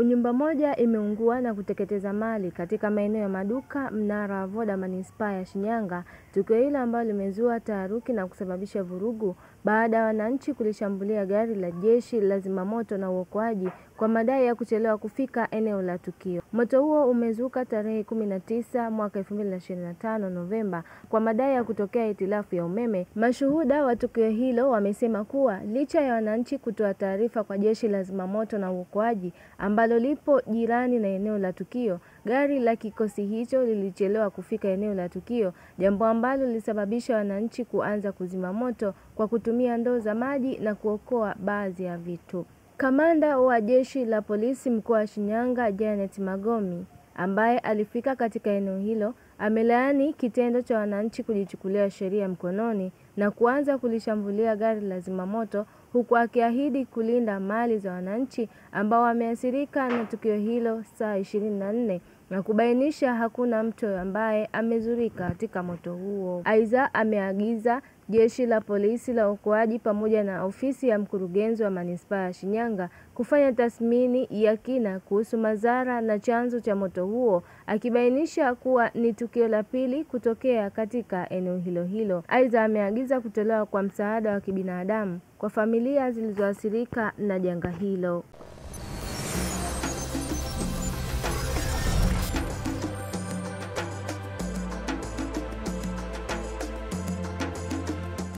Nyumba moja imeungua na kuteketeza mali katika maeneo ya maduka mnara wa Voda manispaa ya Shinyanga. Tukio hilo ambalo limezua taharuki na kusababisha vurugu baada ya wananchi kulishambulia gari la jeshi la zimamoto na uokoaji kwa madai ya kuchelewa kufika eneo la tukio. Moto huo umezuka tarehe 19 mwaka 2025 Novemba kwa madai ya kutokea hitilafu ya umeme. Mashuhuda wa tukio hilo wamesema kuwa licha ya wananchi kutoa taarifa kwa jeshi la zimamoto na uokoaji ambalo lipo jirani na eneo la tukio, gari la kikosi hicho lilichelewa kufika eneo la tukio, jambo ambalo lilisababisha wananchi kuanza kuzima moto kwa kutumia ndoo za maji na kuokoa baadhi ya vitu. Kamanda wa jeshi la polisi mkoa wa Shinyanga, Janet Magomi, ambaye alifika katika eneo hilo, amelaani kitendo cha wananchi kujichukulia sheria mkononi na kuanza kulishambulia gari la zimamoto, huku akiahidi kulinda mali za wananchi ambao wameathirika na tukio hilo saa 24 na kubainisha hakuna mtu ambaye amezurika katika moto huo. Aidha, ameagiza jeshi la polisi la uokoaji pamoja na ofisi ya mkurugenzi wa manispaa ya Shinyanga kufanya tathmini ya kina kuhusu madhara na chanzo cha moto huo, akibainisha kuwa ni tukio la pili kutokea katika eneo hilo. Aidha, ameagiza kutolewa kwa msaada wa kibinadamu kwa familia zilizoathirika na janga hilo.